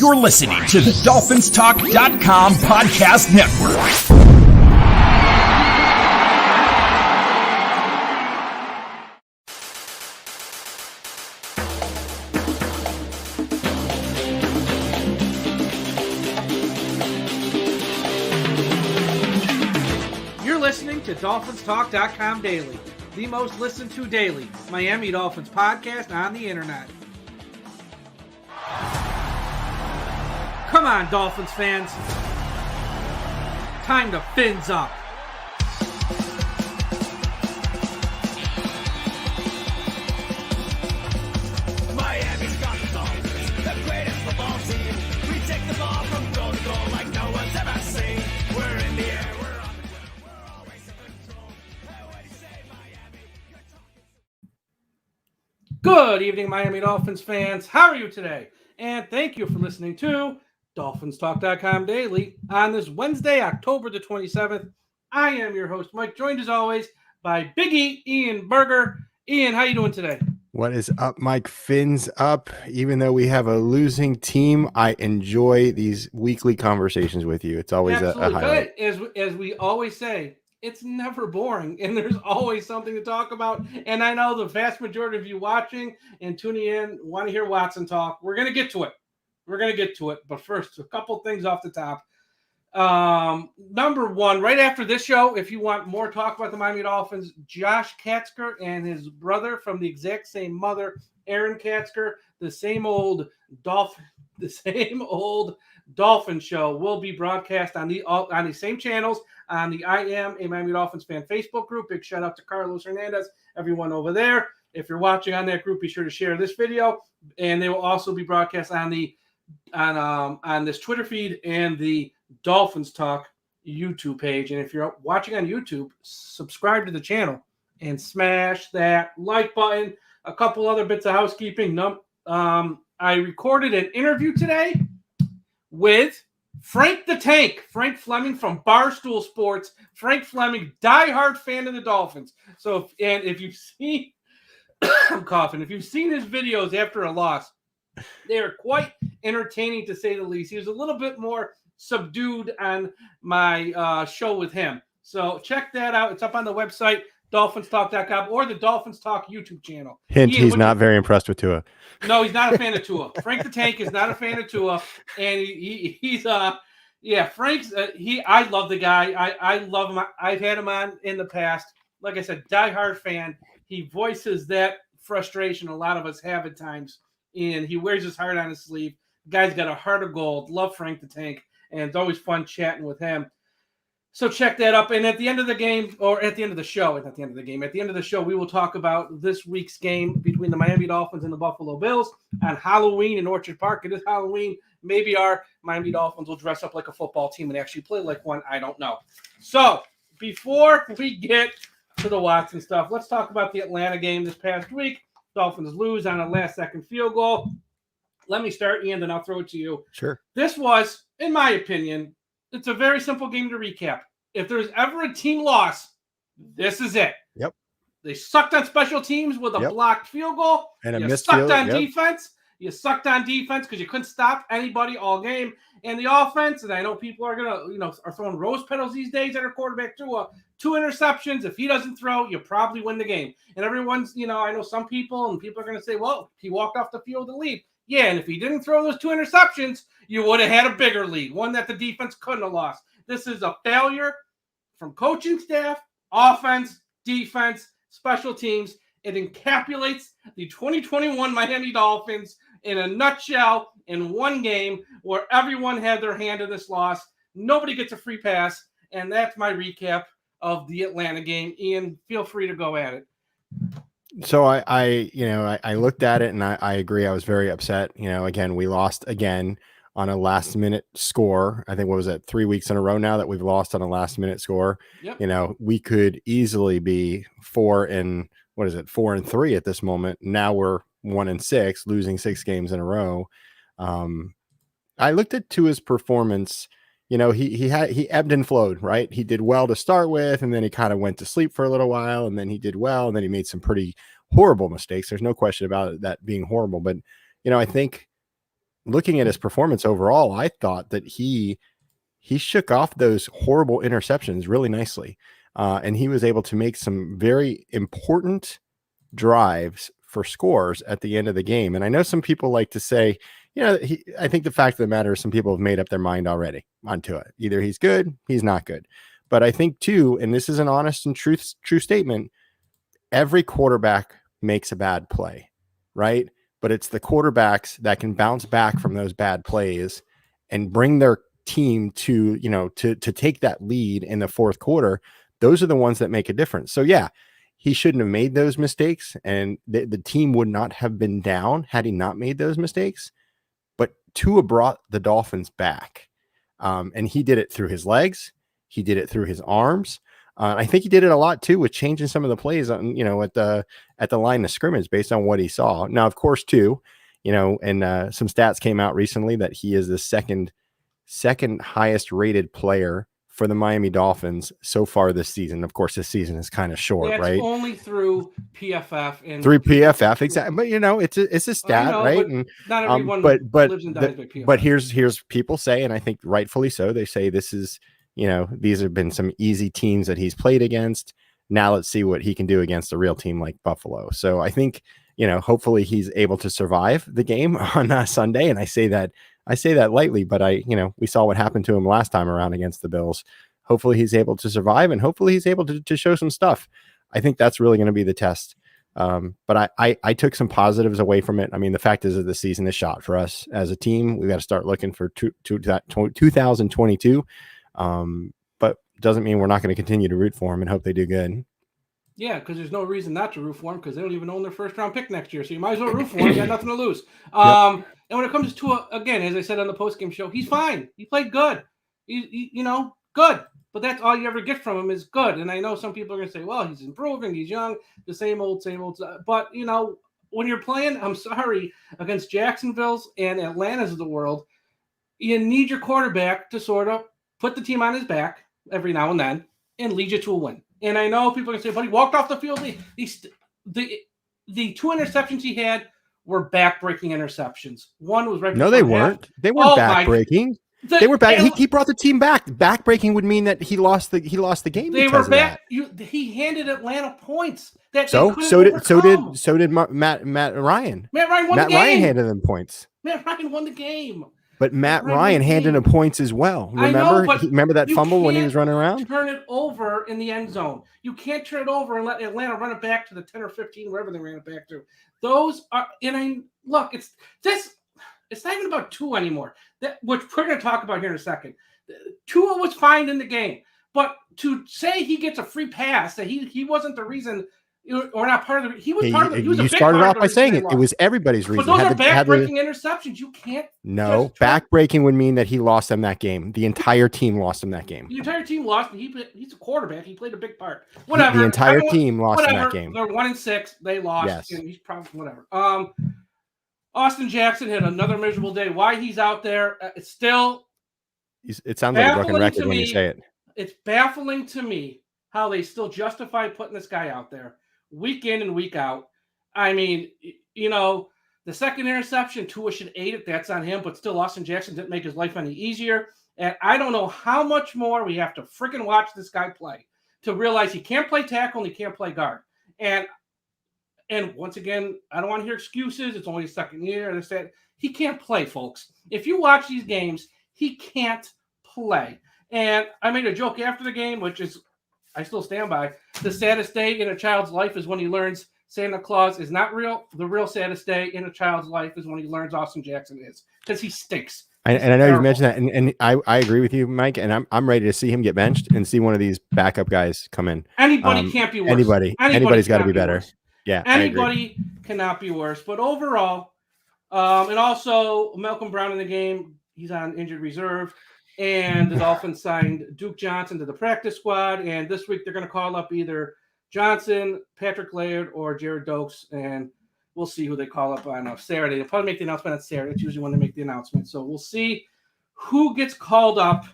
You're listening to the DolphinsTalk.com podcast network. You're listening to DolphinsTalk.com daily, the most listened to daily Miami Dolphins podcast on the internet. Come on, Dolphins fans. Time to fins up. Miami's got the Dolphins, the greatest football team. We take the ball from goal to goal like no one's ever seen. We're in the air, we're on the ground, we're always in control. Hey, what do you say, Miami? You're talking. Good evening, Miami Dolphins fans. How are you today? And thank you for listening to DolphinsTalk.com daily on this Wednesday, October the 27th. I am your host, Mike, joined as always by Big E, Ian Berger. Ian, how you doing today? What is up, Mike? Fins up. Even though we have a losing team, I enjoy these weekly conversations with you. It's always a highlight. As we always say, it's never boring, and there's always something to talk about. And I know the vast majority of you watching and tuning in want to hear Watson talk. We're going to get to it. But first, a couple things off the top. Number one, right after this show, if you want more talk about the Miami Dolphins, Josh Katzker and his brother from the exact same mother, Aaron Katzker, the same old Dolphin show will be broadcast on the same channels on the I Am a Miami Dolphins Fan Facebook group. Big shout out to Carlos Hernandez, everyone over there. If you're watching on that group, be sure to share this video, and they will also be broadcast on this Twitter feed and the Dolphins Talk YouTube page. And if you're watching on YouTube, subscribe to the channel and smash that like button. A couple other bits of housekeeping. I recorded an interview today with Frank the Tank, Frank Fleming from Barstool Sports. Frank Fleming, diehard fan of the Dolphins. So, if you've seen, I'm coughing. If you've seen his videos after a loss, they are quite entertaining to say the least. He was a little bit more subdued on my show with him. So check that out. It's up on the website, DolphinsTalk.com, or the Dolphins Talk YouTube channel. Hint, he's not very impressed with Tua. No, he's not a fan of Tua. Frank the Tank is not a fan of Tua. And Frank's, I love the guy. I love him. I've had him on in the past. Like I said, diehard fan. He voices that frustration a lot of us have at times. And he wears his heart on his sleeve. The guy's got a heart of gold. Love Frank the Tank. And it's always fun chatting with him. So check that up. And at the end of the game, or at the end of the show, not the end of the game, at the end of the show, we will talk about this week's game between the Miami Dolphins and the Buffalo Bills on Halloween in Orchard Park. It is Halloween. Maybe our Miami Dolphins will dress up like a football team and actually play like one. I don't know. So before we get to the Watson stuff, let's talk about the Atlanta game this past week. Dolphins lose on a last-second field goal. Let me start, Ian, then I'll throw it to you. Sure. This was, in my opinion, it's a very simple game to recap. If there's ever a team loss, this is it. Yep. They sucked on special teams with a blocked field goal. And a you missed sucked field. on defense. You sucked on defense because you couldn't stop anybody all game. And the offense, and I know people are are throwing rose petals these days at our quarterback too. 2 interceptions. If he doesn't throw, you probably win the game. And everyone's, I know some people are going to say, well, he walked off the field to lead. Yeah, and if he didn't throw those 2 interceptions, you would have had a bigger lead, one that the defense couldn't have lost. This is a failure from coaching staff, offense, defense, special teams. It encapsulates the 2021 Miami Dolphins in a nutshell in one game where everyone had their hand in this loss. Nobody gets a free pass, and that's my recap of the Atlanta game. Ian, feel free to go at it. So I looked at it and I agree. I was very upset. Again, we lost again on a last minute score. I think, what was it, 3 weeks in a row now that we've lost on a last minute score. Yep. We could easily be 4-3 at this moment. Now we're 1-6, losing 6 games in a row. I looked at Tua's performance. He ebbed and flowed, right? He did well to start with, and then he kind of went to sleep for a little while, and then he did well, and then he made some pretty horrible mistakes. There's no question about it, that being horrible. But, I think looking at his performance overall, I thought that he shook off those horrible interceptions really nicely. And he was able to make some very important drives for scores at the end of the game. And I know some people like to say, I think the fact of the matter is some people have made up their mind already onto it. Either he's good, he's not good. But I think too, and this is an honest and true statement, every quarterback makes a bad play, right? But it's the quarterbacks that can bounce back from those bad plays and bring their team to take that lead in the fourth quarter. Those are the ones that make a difference. So yeah, he shouldn't have made those mistakes, and the team would not have been down had he not made those mistakes. But Tua brought the Dolphins back, and he did it through his legs. He did it through his arms. I think he did it a lot too with changing some of the plays on, at the line of scrimmage based on what he saw. Now, of course, too, and some stats came out recently that he is the second highest rated player for the Miami Dolphins so far this season. Of course, this season is kind of short, That's right? only through PFF and through PFF, exactly. But it's a stat, right? And not everyone lives and dies by PFF. But here's people say, and I think rightfully so, they say this is, these have been some easy teams that he's played against. Now let's see what he can do against a real team like Buffalo. So I think, hopefully he's able to survive the game on Sunday. And I say that lightly, but we saw what happened to him last time around against the Bills. Hopefully he's able to survive, and hopefully he's able to show some stuff. I think that's really going to be the test. But I took some positives away from it. I mean, the fact is that the season is shot for us as a team. We've got to start looking for 2022. But doesn't mean we're not going to continue to root for them and hope they do good. Yeah, because there's no reason not to root for them, because they don't even own their first round pick next year. So you might as well root for them. You got nothing to lose. And when it comes to, again, as I said on the postgame show, he's fine. He played good. Good. But that's all you ever get from him is good. And I know some people are going to say, well, he's improving. He's young. The same old. But, when you're playing, I'm sorry, against Jacksonville's and Atlanta's of the world, you need your quarterback to sort of put the team on his back every now and then and lead you to a win. And I know people are going to say, but he walked off the field. The two interceptions he had were back-breaking interceptions. One was right. No, they weren't. They weren't back-breaking. They were back. He brought the team back. Back-breaking would mean that he lost the game. They were back. He handed Atlanta points. So did Matt Ryan. Matt Ryan won the game. Matt Ryan handed them points. Matt Ryan won the game. But Matt Ryan handed him points as well. Remember that fumble when he was running around? Turn it over in the end zone. You can't turn it over and let Atlanta run it back to the 10 or 15, wherever they ran it back to. Those are, it's not even about Tua anymore. Which we're going to talk about here in a second. Tua was fine in the game, but to say he gets a free pass, that he wasn't the reason. Or not part of the. He was part of the. You started off by saying it. It was everybody's reason. But those are back-breaking interceptions. You can't. No, back-breaking would mean that he lost them that game. The entire team lost him that game. The entire team lost. He's a quarterback. He played a big part. Whatever. The entire team lost in that game. They're 1-6. They lost. Yes. And he's probably whatever. Austin Jackson had another miserable day. Why he's out there? It's still. It sounds like a broken record when you say it. It's baffling to me how they still justify putting this guy out there week in and week out. I mean, the second interception, Tua should ate it. That's on him. But still, Austin Jackson didn't make his life any easier. And I don't know how much more we have to freaking watch this guy play to realize he can't play tackle and he can't play guard. And once again, I don't want to hear excuses. It's only his second year. He can't play, folks. If you watch these games, he can't play. And I made a joke after the game, which is, I still stand by. The saddest day in a child's life is when he learns Santa Claus is not real. The real saddest day in a child's life is when he learns Austin Jackson is, because he stinks. And I know you mentioned that, and I agree with you, Mike. And I'm ready to see him get benched and see one of these backup guys come in. Anybody can't be worse. Anybody's got to be better. Worse. Yeah, anybody cannot be worse. But overall, and also Malcolm Brown in the game, he's on injured reserve. And the Dolphins signed Duke Johnson to the practice squad. And this week they're going to call up either Johnson, Patrick Laird, or Jared Dokes. And we'll see who they call up on Saturday. They'll probably make the announcement on Saturday. It's usually when they make the announcement. So we'll see who gets called up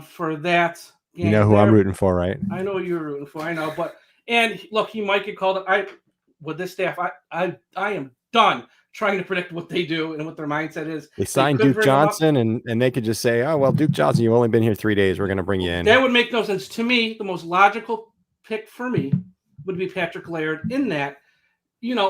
for that game. You know who I'm rooting for, right? I know you're rooting for. I know. But, and look, he might get called up. With this staff, I am done trying to predict what they do and what their mindset is. They signed Duke Johnson, and they could just say, oh, well, Duke Johnson, you've only been here 3 days. We're going to bring you in. That would make no sense. To me, the most logical pick for me would be Patrick Laird in that,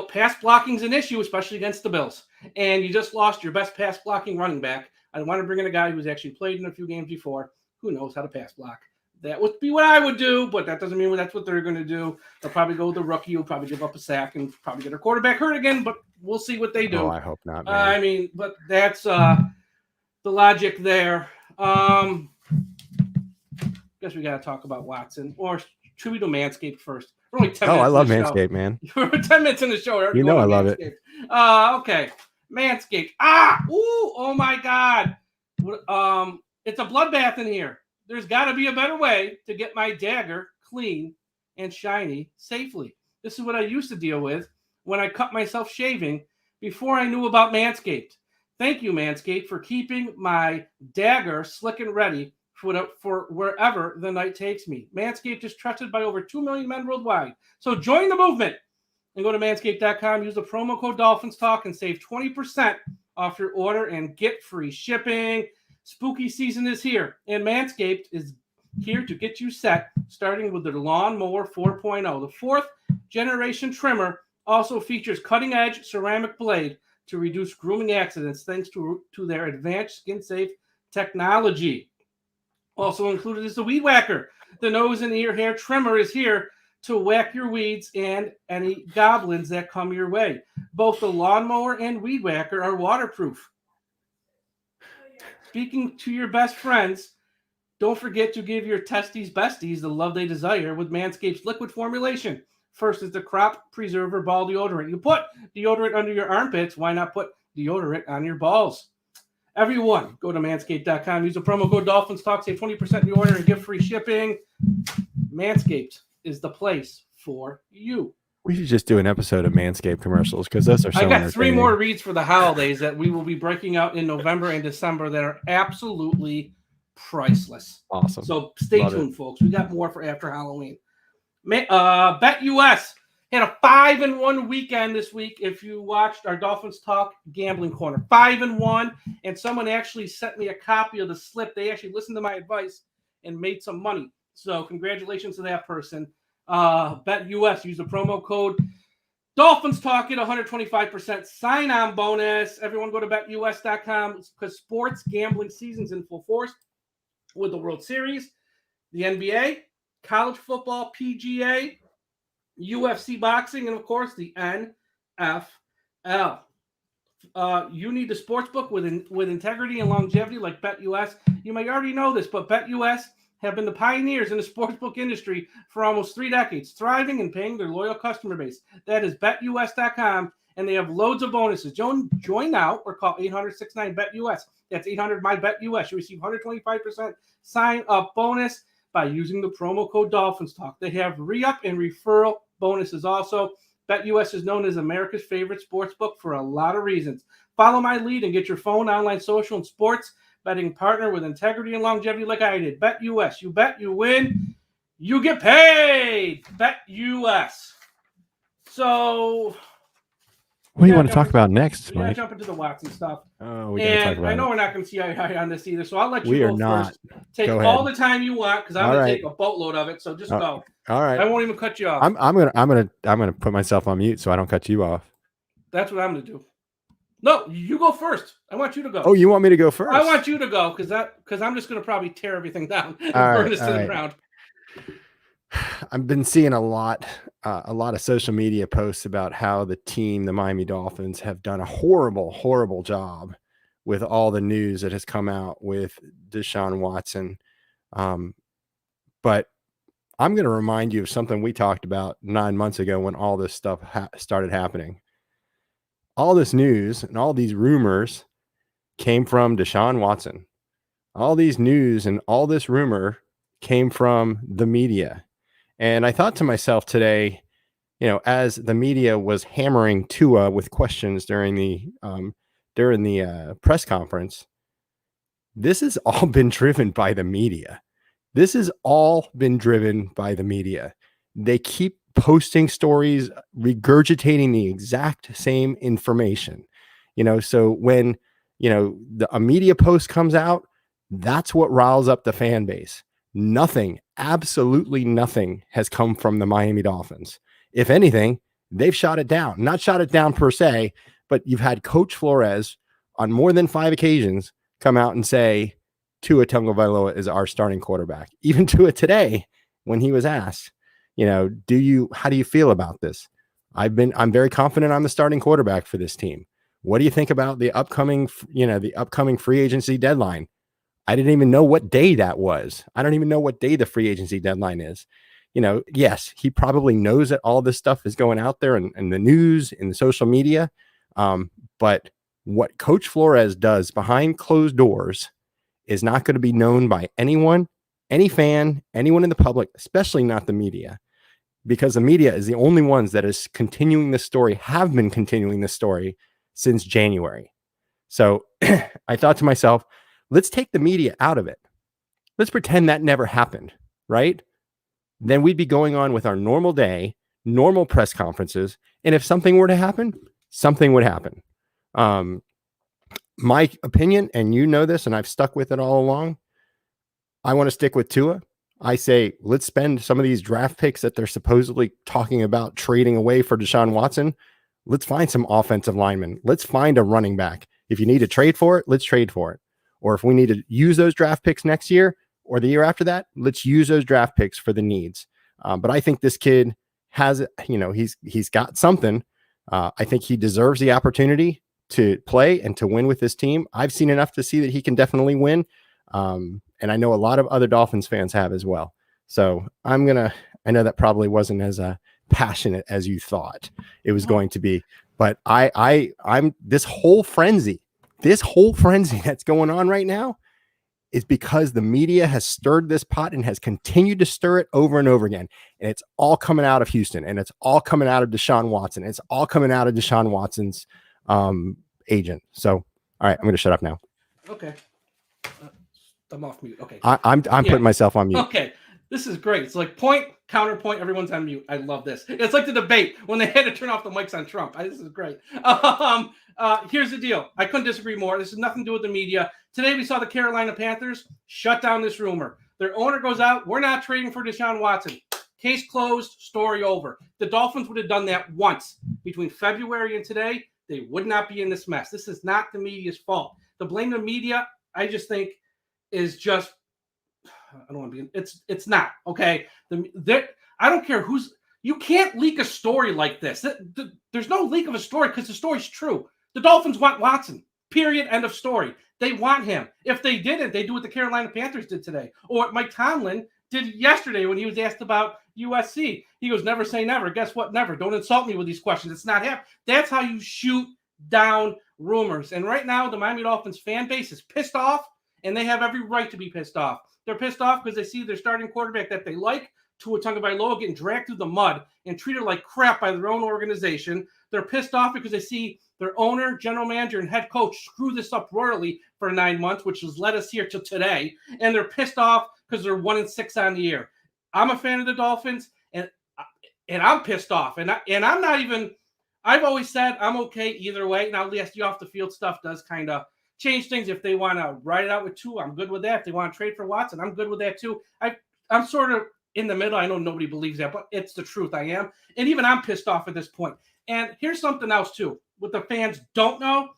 pass blocking is an issue, especially against the Bills. And you just lost your best pass blocking running back. I want to bring in a guy who's actually played in a few games before, who knows how to pass block. That would be what I would do, but that doesn't mean that's what they're going to do. They'll probably go with the rookie who'll probably give up a sack and probably get a quarterback hurt again, but we'll see what they do. Oh, I hope not, man. But that's the logic there. Guess we got to talk about Watson, or should we do Manscaped first? We're only 10 minutes. I love Manscaped, man. We're 10 minutes in the show. I love it. Okay. Manscaped. Oh my God. It's a bloodbath in here. There's got to be a better way to get my dagger clean and shiny safely. This is what I used to deal with when I cut myself shaving before I knew about Manscaped. Thank you, Manscaped, for keeping my dagger slick and ready for wherever the night takes me. Manscaped is trusted by over 2 million men worldwide. So join the movement and go to manscaped.com. Use the promo code DolphinsTalk and save 20% off your order and get free shipping. Spooky season is here, and Manscaped is here to get you set, starting with the Lawnmower 4.0. The fourth generation trimmer also features cutting-edge ceramic blade to reduce grooming accidents thanks to their advanced skin-safe technology. Also included is the Weed Whacker. The nose and ear hair trimmer is here to whack your weeds and any goblins that come your way. Both the Lawnmower and Weed Whacker are waterproof. Speaking to your best friends, don't forget to give your testes besties the love they desire with Manscaped's liquid formulation. First is the Crop Preserver Ball Deodorant. You put deodorant under your armpits. Why not put deodorant on your balls? Everyone, go to manscaped.com. Use the promo code DolphinsTalk. Save 20% in your order and get free shipping. Manscaped is the place for you. We should just do an episode of Manscaped commercials because those are so I got 3 more reads for the holidays that we will be breaking out in November and December that are absolutely priceless. Awesome. So stay tuned, folks. We got more for after Halloween. BetUS had a 5-1 weekend this week. If you watched our Dolphins Talk Gambling Corner, 5-1, and someone actually sent me a copy of the slip. They actually listened to my advice and made some money. So congratulations to that person. BetUS, use the promo code Dolphins Talk, get 125% sign-on bonus. Everyone go to betus.com because sports gambling season's in full force with the World Series, the NBA, college football, PGA, UFC boxing, and of course the NFL. You need the sports book with integrity and longevity like BetUS. You may already know this, but BetUS have been the pioneers in the sportsbook industry for almost 3 decades, thriving and paying their loyal customer base. That is betus.com, and they have loads of bonuses. Join now or call 800-69-BET-US. That's 800-MY-BET-US. You receive 125% sign-up bonus by using the promo code DolphinsTalk. They have re-up and referral bonuses also. BetUS is known as America's favorite sportsbook for a lot of reasons. Follow my lead and get your phone, online, social, and sports betting partner with integrity and longevity like I did. BetUS. You bet, you win, you get paid. BetUS. So, what do you want to talk about next, Mike? Mike? Jump into the Watson stuff. Oh, we got to talk about I know we're not going to see eye on this either, so I'll let you we go are not. first. Take all the time you want because I'm going to take a boatload of it. So just go. All right. I won't even cut you off. I'm gonna put myself on mute so I don't cut you off. That's what I'm going to do. No, you go first. I want you to go. Oh, you want me to go first? I want you to go because I'm just going to probably tear everything down and burn this to the ground. I've been seeing a lot of social media posts about how the team, the Miami Dolphins, have done a horrible, horrible job with all the news that has come out with Deshaun Watson. But I'm going to remind you of something we talked about 9 months ago when all this stuff started happening. All this news and all these rumors came from Deshaun Watson. All these news and all this rumor came from the media. And I thought to myself today, as the media was hammering Tua with questions during the press conference, this has all been driven by the media. This has all been driven by the media. They keep posting stories, regurgitating the exact same information. So when, a media post comes out, that's what riles up the fan base. Nothing, absolutely nothing has come from the Miami Dolphins. If anything, they've shot it down. Not shot it down per se, but you've had Coach Flores on more than 5 occasions come out and say, Tua Tagovailoa is our starting quarterback. Even Tua today, when he was asked, how do you feel about this? I'm very confident I'm the starting quarterback for this team. What do you think about the upcoming free agency deadline? I didn't even know what day that was. I don't even know what day the free agency deadline is. Yes, he probably knows that all this stuff is going out there in the news, in the social media. But what Coach Flores does behind closed doors is not going to be known by anyone, any fan, anyone in the public, especially not the media, because the media is the only ones that is continuing this story, have been continuing this story since January. So I thought to myself, let's take the media out of it. Let's pretend that never happened, right? Then we'd be going on with our normal day, normal press conferences. And if something were to happen, something would happen. My opinion, and you know this, and I've stuck with it all along, I want to stick with Tua. I say, let's spend some of these draft picks that they're supposedly talking about trading away for Deshaun Watson. Let's find some offensive linemen. Let's find a running back. If you need to trade for it, let's trade for it. Or if we need to use those draft picks next year or the year after that, let's use those draft picks for the needs. But I think this kid has, he's got something. I think he deserves the opportunity to play and to win with this team. I've seen enough to see that he can definitely win. And I know a lot of other Dolphins fans have as well. So I know that probably wasn't as passionate as you thought it was going to be, but I'm this whole frenzy that's going on right now is because the media has stirred this pot and has continued to stir it over and over again. And it's all coming out of Houston, and it's all coming out of Deshaun Watson. It's all coming out of Deshaun Watson's agent. So, all right, I'm going to shut up now. Okay. I'm off mute. Okay. I'm putting myself on mute. Okay. This is great. It's like point, counterpoint, everyone's on mute. I love this. It's like the debate when they had to turn off the mics on Trump. This is great. Here's the deal. I couldn't disagree more. This has nothing to do with the media. Today we saw the Carolina Panthers shut down this rumor. Their owner goes out, we're not trading for Deshaun Watson. Case closed, story over. The Dolphins would have done that once. Between February and today, they would not be in this mess. This is not the media's fault. To blame the media, I just think, is just, I don't want to be, it's not, okay? I don't care you can't leak a story like this. There's no leak of a story because the story's true. The Dolphins want Watson, period, end of story. They want him. If they didn't, they do what the Carolina Panthers did today, or what Mike Tomlin did yesterday when he was asked about USC. He goes, never say never. Guess what? Never. Don't insult me with these questions. It's not happening. That's how you shoot down rumors. And right now, the Miami Dolphins fan base is pissed off, and they have every right to be pissed off. They're pissed off because they see their starting quarterback that they like, Tua Tagovailoa, getting dragged through the mud and treated like crap by their own organization. They're pissed off because they see their owner, general manager, and head coach screw this up royally for 9 months, which has led us here to today. And they're pissed off because they're 1-6 on the year. I'm a fan of the Dolphins, and I'm pissed off. And I'm not even. I've always said I'm okay either way. Now, yes, the off the field stuff does kind of change things. If they want to ride it out with Tua, I'm good with that. If they want to trade for Watson, I'm good with that too. I'm sort of in the middle. I know nobody believes that, but it's the truth. I am. And even I'm pissed off at this point. And here's something else too. What the fans don't know,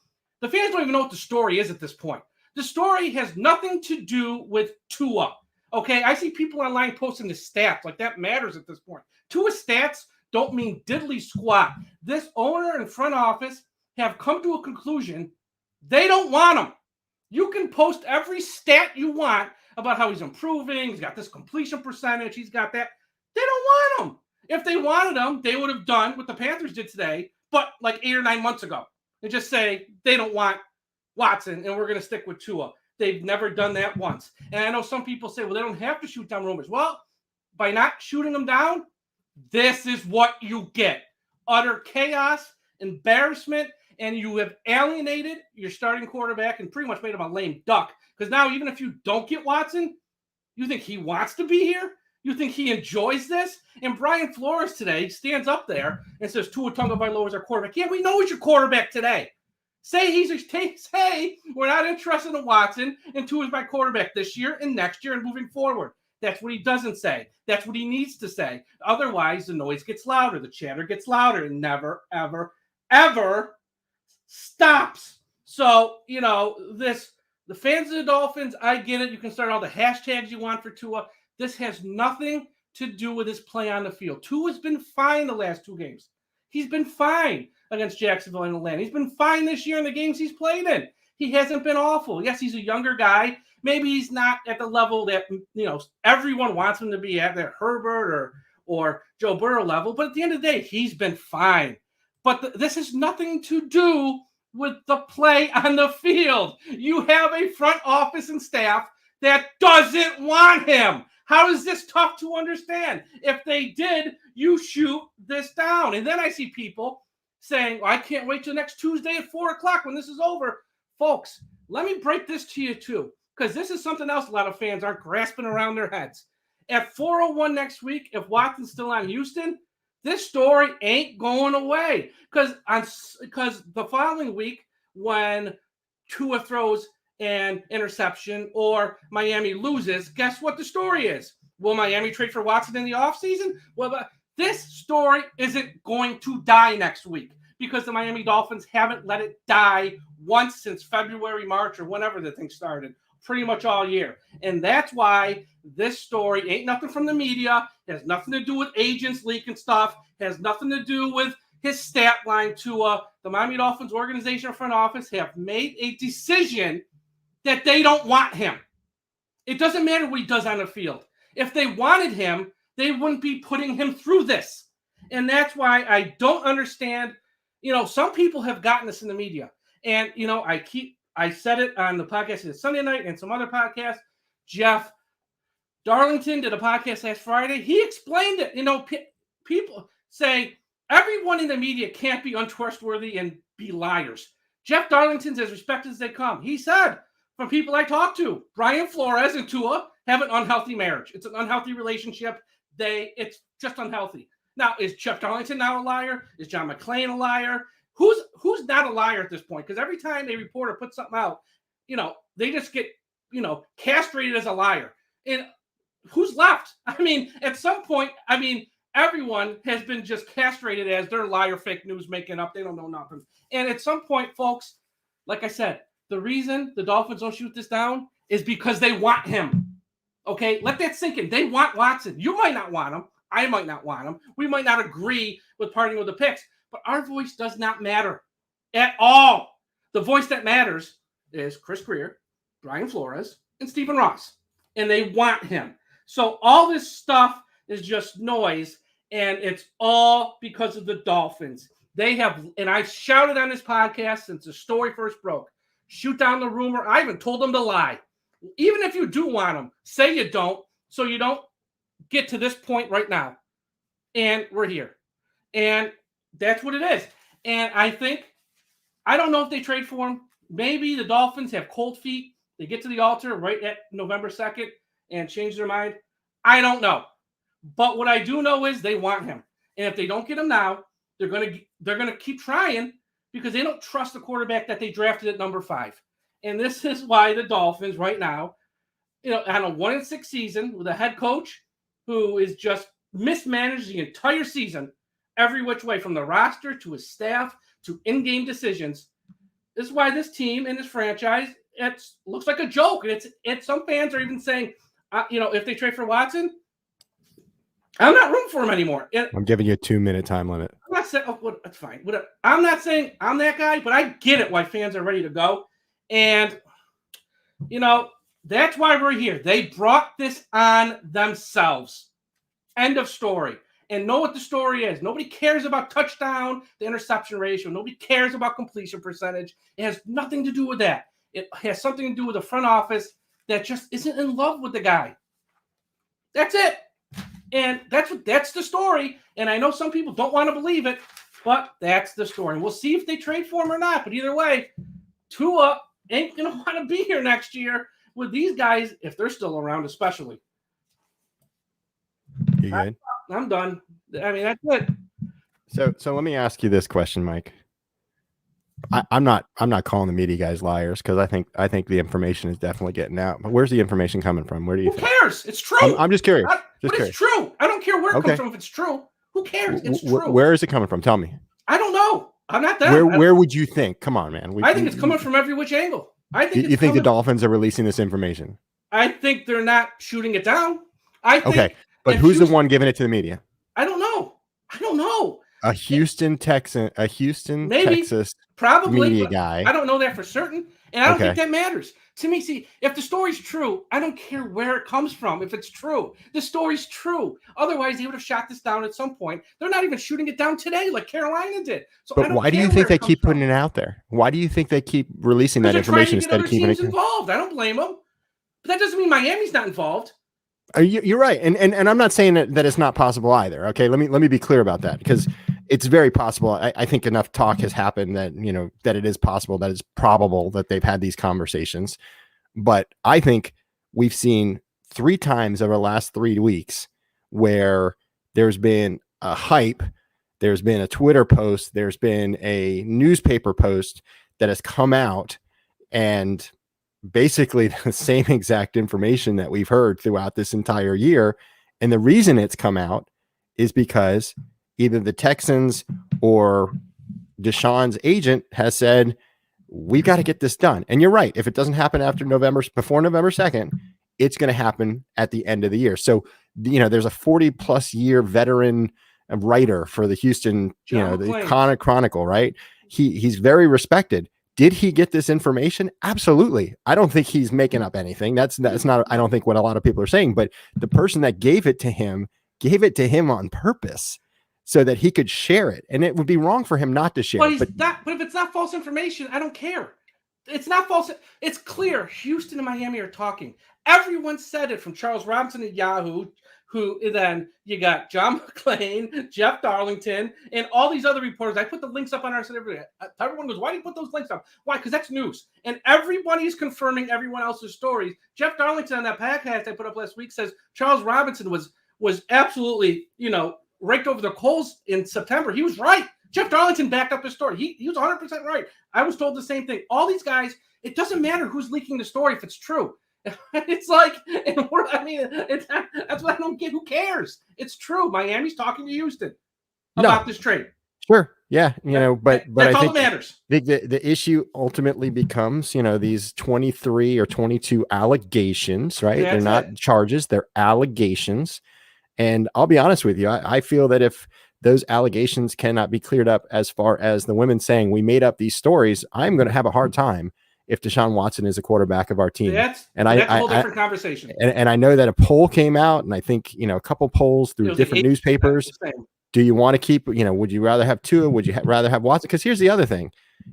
the fans don't even know what the story is at this point. The story has nothing to do with Tua. Okay, I see people online posting the stats like that matters at this point. Tua's stats don't mean diddly squat. This owner and front office have come to a conclusion. They don't want him. You can post every stat you want about how he's improving. He's got this completion percentage. He's got that. They don't want him. If they wanted him, they would have done what the Panthers did today, but like 8 or 9 months ago. They just say they don't want Watson and we're going to stick with Tua. They've never done that once. And I know some people say, well, they don't have to shoot down rumors. Well, by not shooting them down, this is what you get. Utter chaos, embarrassment, and you have alienated your starting quarterback and pretty much made him a lame duck. Because now, even if you don't get Watson, you think he wants to be here? You think he enjoys this? And Brian Flores today stands up there and says, Tua Tagovailoa is our quarterback. Yeah, we know he's your quarterback today. Say we're not interested in Watson, and Tua is my quarterback this year and next year and moving forward. That's what he doesn't say. That's what he needs to say. Otherwise, the noise gets louder, the chatter gets louder, and never, ever, ever stops. So, the fans of the Dolphins, I get it. You can start all the hashtags you want for Tua. This has nothing to do with his play on the field. Tua's been fine the last 2 games. He's been fine against Jacksonville and Atlanta. He's been fine this year in the games he's played in. He hasn't been awful. Yes, he's a younger guy. Maybe he's not at the level that everyone wants him to be at, that Herbert or Joe Burrow level. But at the end of the day, he's been fine. But this has nothing to do with the play on the field. You have a front office and staff that doesn't want him. How is this tough to understand? If they did, you shoot this down. And then I see people saying, I can't wait till next Tuesday at 4 o'clock when this is over. Folks, let me break this to you too, because this is something else a lot of fans aren't grasping around their heads. At 4:01 next week, if Watson's still on Houston, this story ain't going away. Because the following week, when Tua throws an interception or Miami loses, guess what the story is? Will Miami trade for Watson in the offseason? Well, this story isn't going to die next week because the Miami Dolphins haven't let it die once since February, March, or whenever the thing started, pretty much all year. And that's why this story ain't nothing from the media, has nothing to do with agents leaking stuff, has nothing to do with his stat line. To the Miami Dolphins organization or front office have made a decision that they don't want him. It doesn't matter what he does on the field. If they wanted him, they wouldn't be putting him through this. And that's why I don't understand. Some people have gotten this in the media. And, I said it on the podcast Sunday night and some other podcasts. Jeff Darlington did a podcast last Friday. He explained it. People say everyone in the media can't be untrustworthy and be liars. Jeff Darlington's as respected as they come. He said, from people I talked to, Brian Flores and Tua have an unhealthy marriage. It's an unhealthy relationship. It's just unhealthy. Now, is Jeff Darlington now a liar? Is John McClain a liar? Who's not a liar at this point? Because every time a reporter puts something out, they just get, castrated as a liar. And who's left? I mean, at some point, everyone has been just castrated as their liar, fake news, making up. They don't know nothing. And at some point, folks, like I said, the reason the Dolphins don't shoot this down is because they want him. Okay, let that sink in. They want Watson. You might not want him. I might not want him. We might not agree with parting with the picks, but our voice does not matter at all. The voice that matters is Chris Greer, Brian Flores, and Stephen Ross, and they want him. So all this stuff is just noise, and it's all because of the Dolphins. They have, and I shouted on this podcast since the story first broke, shoot down the rumor. I even told them to lie. Even if you do want them, say you don't, so you don't get to this point right now. And we're here. And that's what it is. And I don't know if they trade for him. Maybe the Dolphins have cold feet. They get to the altar right at November 2nd and change their mind. I don't know. But what I do know is they want him. And if they don't get him now, they're gonna keep trying because they don't trust the quarterback that they drafted at number 5. And this is why the Dolphins right now, on a 1-6 season with a head coach who is just mismanaged the entire season, every which way, from the roster to his staff to in-game decisions. This is why this team and this franchise, it looks like a joke. And some fans are even saying, if they trade for Watson, I'm not rooting for him anymore. I'm giving you a 2-minute time limit. I'm not saying, that's fine. I'm not saying I'm that guy, but I get it why fans are ready to go. And, that's why we're here. They brought this on themselves. End of story. And know what the story is. Nobody cares about touchdown, the interception ratio. Nobody cares about completion percentage. It has nothing to do with that. It has something to do with the front office that just isn't in love with the guy. That's it. And that's the story. And I know some people don't want to believe it, but that's the story. And we'll see if they trade for him or not. But either way, Tua ain't going to want to be here next year with these guys if they're still around, especially. You good? I'm done. That's it. So let me ask you this question, Mike. I'm not calling the media guys liars because I think the information is definitely getting out. But where's the information coming from? Where do you Who think? cares? It's true. I'm just curious. But it's true. I don't care where it Okay. comes from if it's true. Who cares? It's true. Where is it coming from? Tell me. I don't know. I'm not them. Where would you think? Come on, man. I think it's coming from every which angle. I think you think the Dolphins are releasing this information? I think they're not shooting it down. I think okay, but who's the one giving it to the media? I don't know. A Houston, Texas probably media guy. I don't know that for certain, and I don't think that matters. To me, see, if the story's true, I don't care where it comes from. If it's true, the story's true. Otherwise, they would have shot this down at some point. They're not even shooting it down today like Carolina did. So but why do you think they keep putting it out there? Why do you think they keep releasing that information instead of keeping it involved? I don't blame them. But that doesn't mean Miami's not involved. You're right, and I'm not saying that it's not possible either. Okay, let me be clear about that because it's very possible. I think enough talk has happened that that it is possible, that it's probable that they've had these conversations. But I think we've seen 3 times over the last 3 weeks where there's been a hype, there's been a Twitter post, there's been a newspaper post that has come out and basically the same exact information that we've heard throughout this entire year. And the reason it's come out is because either the Texans or Deshaun's agent has said, we've got to get this done. And you're right. If it doesn't happen before November 2nd, it's going to happen at the end of the year. So, there's a 40+ year veteran writer for the Houston, the Chronicle, right? He's very respected. Did he get this information? Absolutely. I don't think he's making up anything. That's not, I don't think what a lot of people are saying, but the person that gave it to him on purpose so that he could share it. And it would be wrong for him not to share it. But if it's not false information, I don't care. It's not false. It's clear. Houston and Miami are talking. Everyone said it, from Charles Robinson at Yahoo, who then you got John McClain, Jeff Darlington, and all these other reporters. I put the links up on our site. Everyone goes, why do you put those links up? Why? Because that's news. And everybody's confirming everyone else's stories. Jeff Darlington on that podcast I put up last week says Charles Robinson was absolutely, raked over the coals in September. He was right. Jeff Darlington backed up the story. He was 100% right. I was told the same thing. All these guys, it doesn't matter who's leaking the story if it's true. It's like, that's what I don't get. Who cares? It's true. Miami's talking to Houston about this trade. Sure. Yeah. But that's I all think that matters. The issue ultimately becomes, these 23 or 22 allegations, right? They're not charges, they're allegations. And I'll be honest with you. I feel that if those allegations cannot be cleared up, as far as the women saying we made up these stories, I'm going to have a hard time if Deshaun Watson is a quarterback of our team. That's a whole different conversation. And I know that a poll came out, and I think, a couple polls through different newspapers. Do you want to keep, would you rather have Tua? Would you rather have Watson? Because here's the other thing,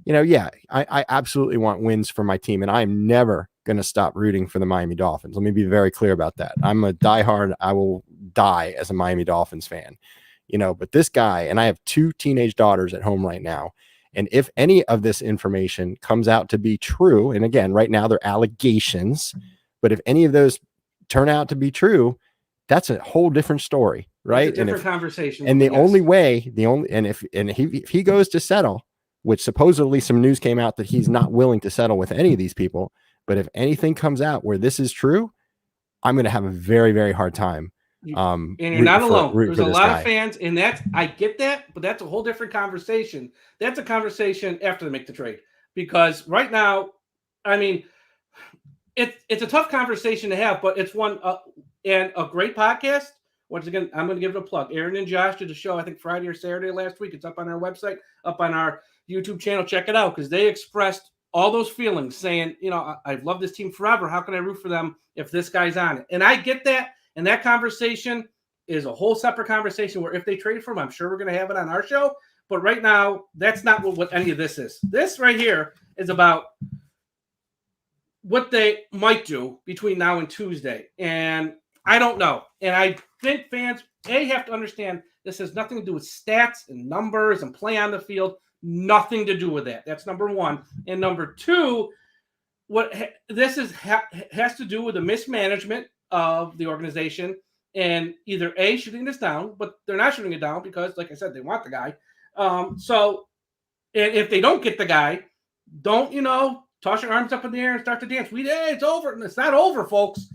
I absolutely want wins for my team, and I'm never going to stop rooting for the Miami Dolphins. Let me be very clear about that. I'm a diehard. I will die as a Miami Dolphins fan, but this guy, and I have 2 teenage daughters at home right now. And if any of this information comes out to be true, and again, right now they're allegations, but if any of those turn out to be true, that's a whole different story, right? It's a different conversation. And if he goes to settle, which supposedly some news came out that he's not willing to settle with any of these people, but if anything comes out where this is true, I'm going to have a very, very hard time. And you're not alone. There's a lot of fans, and I get that, but that's a whole different conversation. That's a conversation after they make the trade, because right now, it's a tough conversation to have, but it's one and a great podcast. Once again, I'm going to give it a plug. Aaron and Josh did a show, I think Friday or Saturday last week. It's up on our website, up on our YouTube channel. Check it out, because they expressed all those feelings, saying, I've loved this team forever. How can I root for them if this guy's on it? And I get that. And that conversation is a whole separate conversation where if they trade for him, I'm sure we're going to have it on our show. But right now, that's not what any of this is. This right here is about what they might do between now and Tuesday. And I don't know. And I think fans, have to understand this has nothing to do with stats and numbers and play on the field. Nothing to do with that. That's number one. And number two, this has to do with the mismanagement of the organization, and either shooting this down, but they're not shooting it down because, like I said, they want the guy. So And if they don't get the guy, don't, toss your arms up in the air and start to dance. It's over. And it's not over, folks.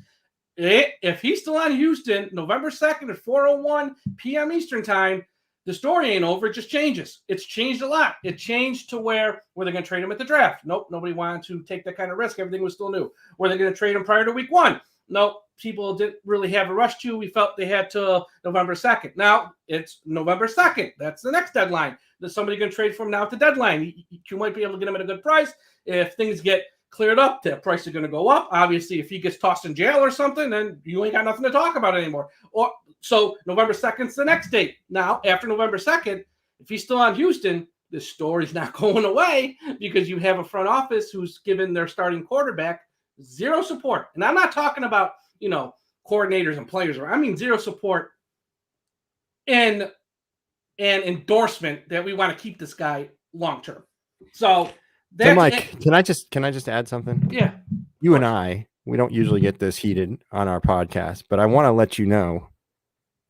If he's still on Houston, November 2nd at 4:01 p.m. Eastern time, the story ain't over. It just changes. It's changed a lot. It changed to where were they going to trade him at the draft? Nope. Nobody wanted to take that kind of risk. Everything was still new. Were they going to trade him prior to week 1? Nope. People didn't really have a rush to. We felt they had to November 2nd. Now it's November 2nd. That's the next deadline. There's somebody going to trade for him now at the deadline. You might be able to get him at a good price. If things get cleared up, the price is going to go up. Obviously, if he gets tossed in jail or something, then you ain't got nothing to talk about anymore. So November 2nd is the next date. Now, after November 2nd, if he's still on Houston, this story's not going away because you have a front office who's given their starting quarterback zero support. And I'm not talking about, coordinators and players. I mean zero support and endorsement that we want to keep this guy long term. So that's Mike, can I just add something? Yeah. You and I, we don't usually get this heated on our podcast, but I want to let you know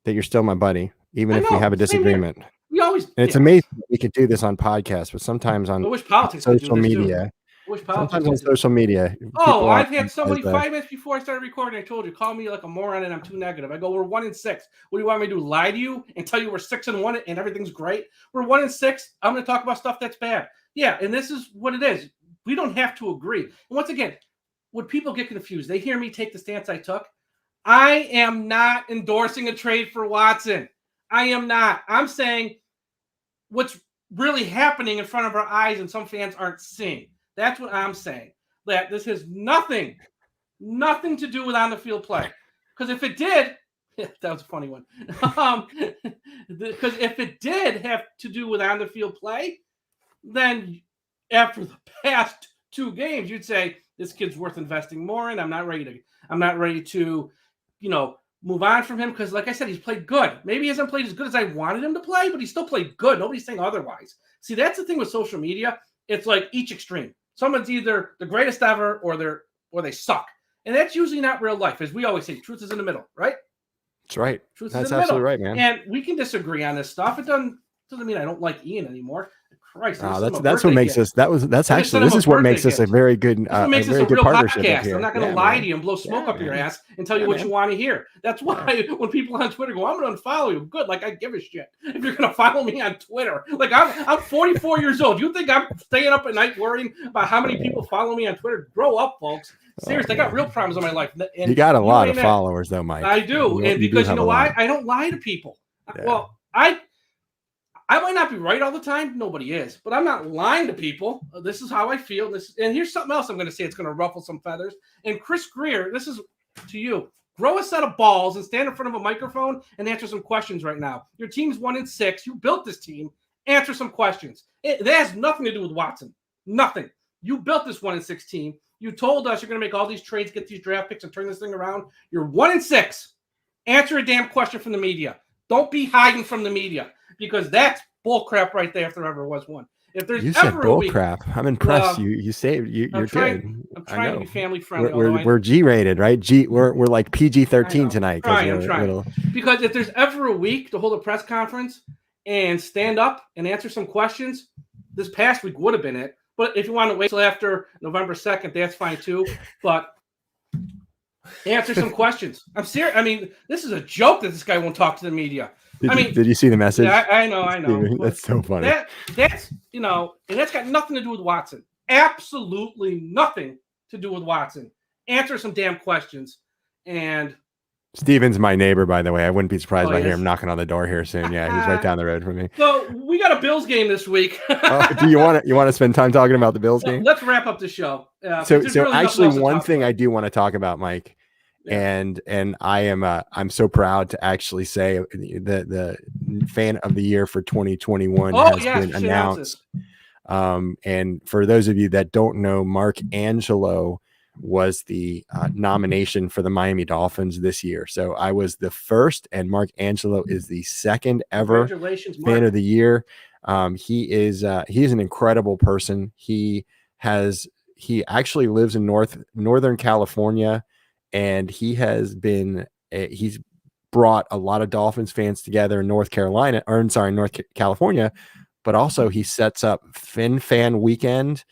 that you're still my buddy, even if we have a disagreement. We always. And it's amazing that we could do this on podcasts, but sometimes on social media. Sometimes on social media. Oh, I've had somebody 5 minutes before I started recording. I told you, call me like a moron and I'm too negative. I go, we're 1-6. What do you want me to do? Lie to you and tell you we're 6-1 and everything's great? We're 1-6. I'm going to talk about stuff that's bad. Yeah, and this is what it is. We don't have to agree. And once again, when people get confused, they hear me take the stance I took. I am not endorsing a trade for Watson. I am not. I'm saying what's really happening in front of our eyes and some fans aren't seeing. That's what I'm saying. That this has nothing to do with on-the-field play. Because if it did, that was a funny one. Because if it did have to do with on-the-field play, then after the past 2 games, you'd say this kid's worth investing more in. I'm not ready to, move on from him because, like I said, he's played good. Maybe he hasn't played as good as I wanted him to play, but he still played good. Nobody's saying otherwise. See, that's the thing with social media. It's like each extreme. Someone's either the greatest ever or they suck. And that's usually not real life. As we always say, truth is in the middle, right? That's right. Truth That's is in the absolutely middle. right, man. And we can disagree on this stuff. It doesn't mean I don't like Ian anymore. Christ, that's what makes us. This is what makes us a very good, makes us a good real partnership. Podcast. I'm not going to lie to you and blow smoke up your ass and tell you what you want to hear. That's why when people on Twitter go, "I'm going to unfollow you," good. Like I give a shit if you're going to follow me on Twitter. Like I'm 44 years old. You think I'm staying up at night worrying about how many people follow me on Twitter? Grow up, folks. Seriously, I got real problems in my life. And you got a lot of followers, though, Mike. I do, and because you know why? I don't lie to people. Yeah. Well, I might not be right all the time. Nobody is. But I'm not lying to people. This is how I feel. And here's something else I'm going to say. It's going to ruffle some feathers. And Chris Greer, this is to you. Grow a set of balls and stand in front of a microphone and answer some questions right now. Your team's 1-6. You built this team. Answer some questions. That has nothing to do with Watson. Nothing. You built this 1-6 team. You told us you're going to make all these trades, get these draft picks, and turn this thing around. You're 1-6. Answer a damn question from the media. Don't be hiding from the media. Because that's bull crap right there if there ever was one. If there's you ever said bull a week, crap. I'm impressed. You saved you're good. I'm trying to be family friendly. We're G-rated, right? We're like PG-13 tonight. I'm trying. Because if there's ever a week to hold a press conference and stand up and answer some questions, this past week would have been it. But if you want to wait till after November 2nd, that's fine too. But answer some questions. I'm serious. I mean, this is a joke that this guy won't talk to the media. Did you see the message? Yeah, I know. That's so funny. That's and that's got nothing to do with Watson. Absolutely nothing to do with Watson. Answer some damn questions. And Steven's my neighbor, by the way. I wouldn't be surprised by him knocking on the door here soon. Yeah, he's right down the road from me. So we got a Bills game this week. Do you want to spend time talking about the Bills game? Let's wrap up the show. So really actually, one thing I do want to talk about, Mike. Yeah. And I'm so proud to actually say the fan of the year for 2021 has been announced. And for those of you that don't know, Mark Angelo was the nomination for the Miami Dolphins this year. So I was the first, and Mark Angelo is the second ever fan of the year. He is an incredible person. He actually lives in Northern California. And he's brought a lot of Dolphins fans together in North California, but also he sets up Fan Weekend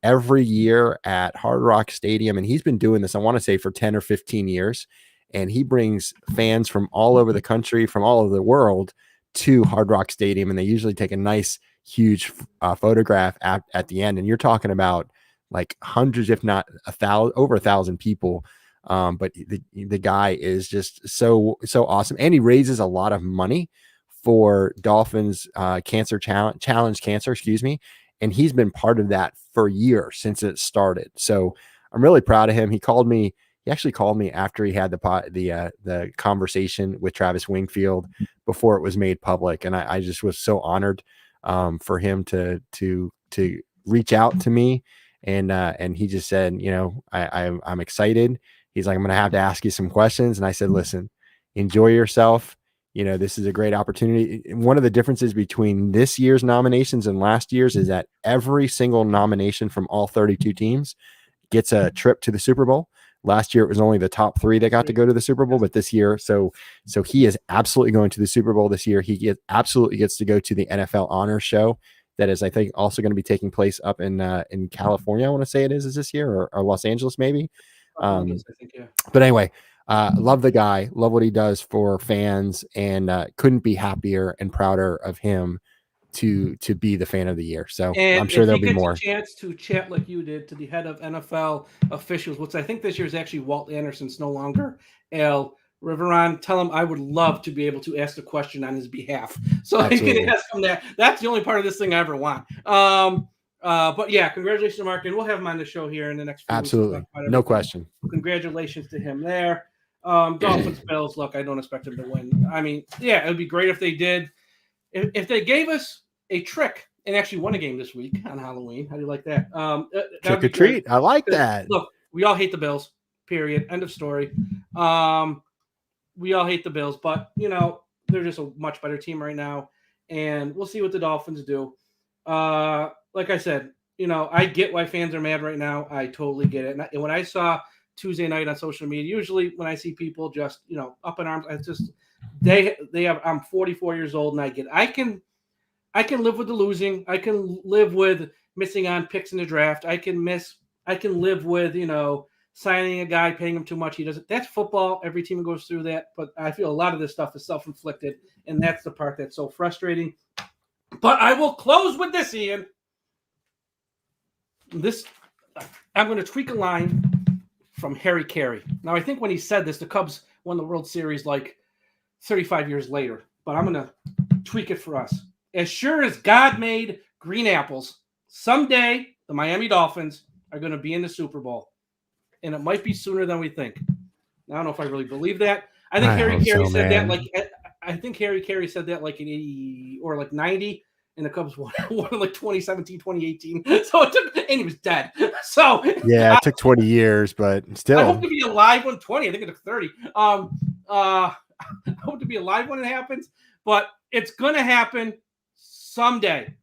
every year at Hard Rock Stadium. And he's been doing this, I want to say, for 10 or 15 years. And he brings fans from all over the country, from all over the world to Hard Rock Stadium. And they usually take a nice, huge photograph at the end. And you're talking about like hundreds, if not over 1,000 people. But the guy is just so awesome. And he raises a lot of money for Dolphins cancer challenge cancer, excuse me. And he's been part of that for years since it started. So I'm really proud of him. He actually called me after he had the conversation with Travis Wingfield before it was made public. And I just was so honored for him to reach out to me. And he just said, you know, I'm excited. He's like, I'm going to have to ask you some questions. And I said, listen, enjoy yourself. You know, this is a great opportunity. One of the differences between this year's nominations and last year's is that every single nomination from all 32 teams gets a trip to the Super Bowl. Last year, it was only the top 3 that got to go to the Super Bowl, but this year, so he is absolutely going to the Super Bowl this year. He absolutely gets to go to the NFL Honors Show. That is, I think, also going to be taking place up in California. I want to say it is this year, or Los Angeles, maybe. I think, yeah. But anyway, love the guy, love what he does for fans, and couldn't be happier and prouder of him to be the fan of the year. So and I'm sure there'll be more. A chance to chat like you did to the head of NFL officials, which I think this year is actually Walt Anderson's no longer Al Riveron. Tell him I would love to be able to ask a question on his behalf, so Absolutely. I can ask him that. That's the only part of this thing I ever want. But yeah, congratulations to Mark, and we'll have him on the show here in the next few Absolutely. weeks. No question. Congratulations to him there. Dolphins-Bills, look, I don't expect him to win. I mean, yeah, it would be great if they did. If they gave us a trick and actually won a game this week on Halloween, how do you like that? Trick or treat. I like that. Look, we all hate the Bills, period. End of story. We all hate the Bills, but, you know, they're just a much better team right now, and we'll see what the Dolphins do. Like I said, you know, I get why fans are mad right now. I totally get it. And when I saw Tuesday night on social media, usually when I see people just, you know, up in arms, I just they have. I'm 44 years old, and I get. I can live with the losing. I can live with missing on picks in the draft. I can live with, you know, signing a guy, paying him too much. He doesn't. That's football. Every team goes through that. But I feel a lot of this stuff is self-inflicted, and that's the part that's so frustrating. But I will close with this, Ian. I'm going to tweak a line from Harry Carey. Now, I think when he said this, the Cubs won the World Series like 35 years later. But I'm going to tweak it for us. As sure as God made green apples, someday the Miami Dolphins are going to be in the Super Bowl. And it might be sooner than we think. I don't know if I really believe that. I think Harry Carey said that like I think Harry Carey said that like in 80 or like 90, and the Cubs won like 2017, 2018. So it took, and he was dead. So yeah, it took 20 years, but still. I hope to be alive when 20. I think it took 30. I hope to be alive when it happens, but it's gonna happen someday.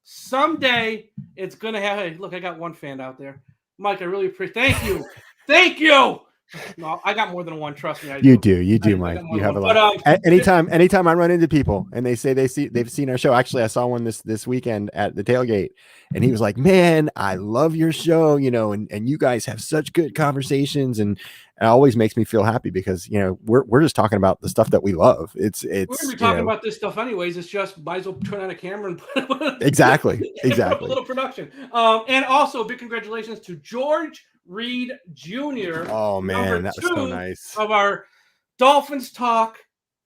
Someday it's gonna happen. Hey, look, I got one fan out there. Mike, I really appreciate. Thank you. Thank you. No, I got more than one. Trust me. You do, Mike. You have a lot. But, anytime I run into people and they say they've seen our show. Actually, I saw one this weekend at the tailgate, and he was like, "Man, I love your show. You know, and you guys have such good conversations, and it always makes me feel happy because you know we're just talking about the stuff that we love. It's we're gonna be talking about this stuff anyways. It's just might as well turn on a camera and put exactly a little production. And also big congratulations to George Reed Jr. Oh man, that was so nice. Of our Dolphins Talk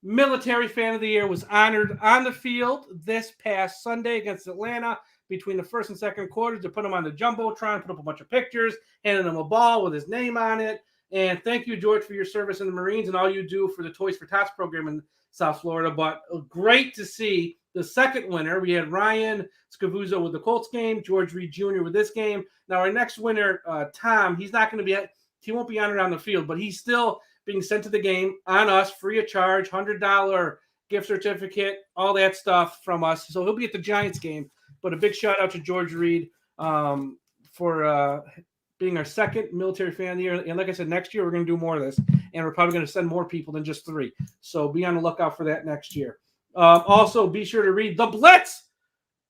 Military Fan of the Year was honored on the field this past Sunday against Atlanta between the first and second quarters to put him on the Jumbotron, put up a bunch of pictures, handing him a ball with his name on it. And thank you, George, for your service in the Marines and all you do for the Toys for Tots program in South Florida. But great to see the second winner. We had Ryan Scavuzzo with the Colts game, George Reed Jr. with this game. Now, our next winner, Tom, he won't be honored on the field, but he's still being sent to the game on us, free of charge, $100 gift certificate, all that stuff from us. So he'll be at the Giants game. But a big shout out to George Reed for being our second military fan of the year. And like I said, next year we're going to do more of this, and we're probably going to send more people than just 3. So be on the lookout for that next year. Also, be sure to read The Blitz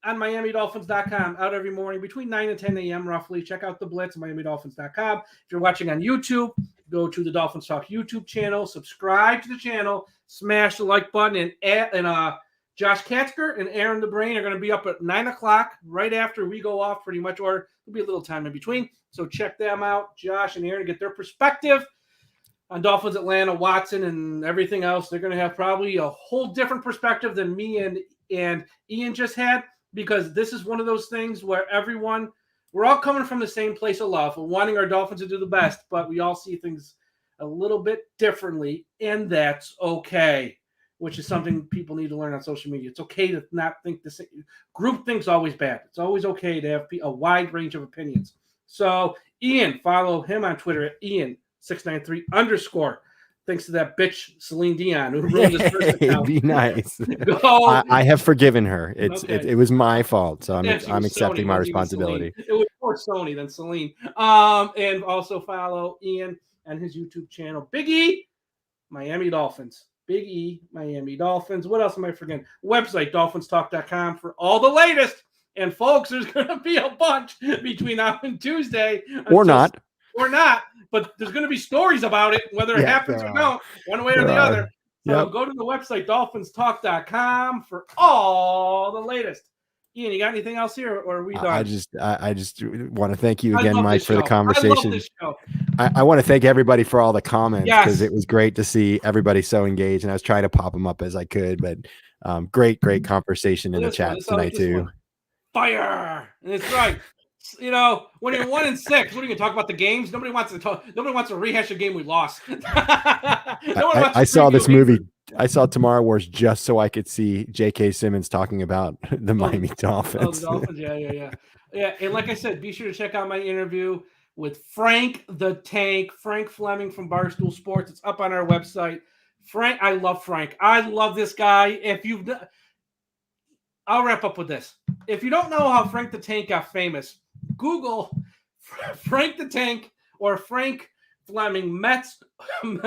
on MiamiDolphins.com out every morning between 9 and 10 a.m. roughly. Check out the Blitz on MiamiDolphins.com. If you're watching on YouTube, go to the Dolphins Talk YouTube channel, subscribe to the channel, smash the like button, and Josh Katzker and Aaron the Brain are going to be up at 9 o'clock right after we go off pretty much, or there'll be a little time in between. So check them out, Josh and Aaron, get their perspective on Dolphins, Atlanta, Watson, and everything else. They're going to have probably a whole different perspective than me and Ian just had, because this is one of those things where we're all coming from the same place of love, wanting our Dolphins to do the best, but we all see things a little bit differently, and that's okay, which is something people need to learn on social media. It's okay to not think the same. Group think's always bad. It's always okay to have a wide range of opinions. So Ian, follow him on Twitter at Ian693_. Thanks to that bitch Celine Dion who ruined his first account. Be nice. I have forgiven her. It was my fault, so I'm accepting my responsibility. It was more Sony than Celine. And also follow Ian and his YouTube channel, Big E Miami Dolphins. Big E Miami Dolphins. What else am I forgetting? Website DolphinsTalk.com for all the latest. And folks, there's going to be a bunch between now and Tuesday, or not. But there's going to be stories about it, whether it happens or not, one way or the other. So go to the website, DolphinsTalk.com, for all the latest. Ian, you got anything else here, or are we done? I just want to thank you again, Mike, for the conversation. I love this show. I want to thank everybody for all the comments, because it was great to see everybody so engaged, and I was trying to pop them up as I could, but great conversation in the chat tonight too. Fire! And it's right. You know, when you're 1-6, what are you going to talk about the games? Nobody wants to rehash a game we lost. I saw this movie. I saw Tomorrow Wars just so I could see J.K. Simmons talking about the Miami Dolphins. The Dolphins, yeah. And like I said, be sure to check out my interview with Frank the Tank, Frank Fleming from Barstool Sports. It's up on our website. Frank, I love Frank. I love this guy. I'll wrap up with this. If you don't know how Frank the Tank got famous, Google Frank the Tank or Frank Fleming Mets. I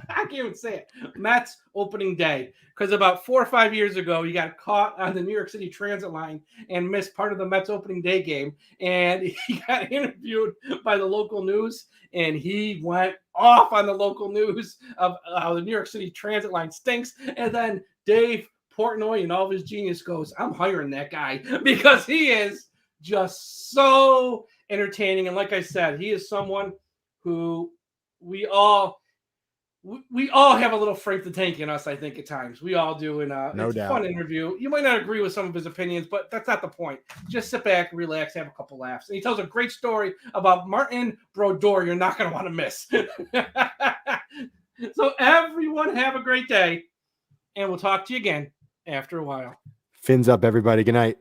can't even say it. Mets opening day, because about 4 or 5 years ago, he got caught on the New York City Transit line and missed part of the Mets opening day game, and he got interviewed by the local news, and he went off on the local news of how the New York City Transit line stinks, and then Dave Portnoy and all of his genius goes, I'm hiring that guy, because he is just so entertaining. And like I said, he is someone who we all have a little Frank the Tank in us, I think, at times. We all do. And it's a fun interview. You might not agree with some of his opinions, but that's not the point. Just sit back, relax, have a couple laughs. And he tells a great story about Martin Brodeur you're not going to want to miss. So everyone have a great day, and we'll talk to you again after a while. Fins up, everybody. Good night.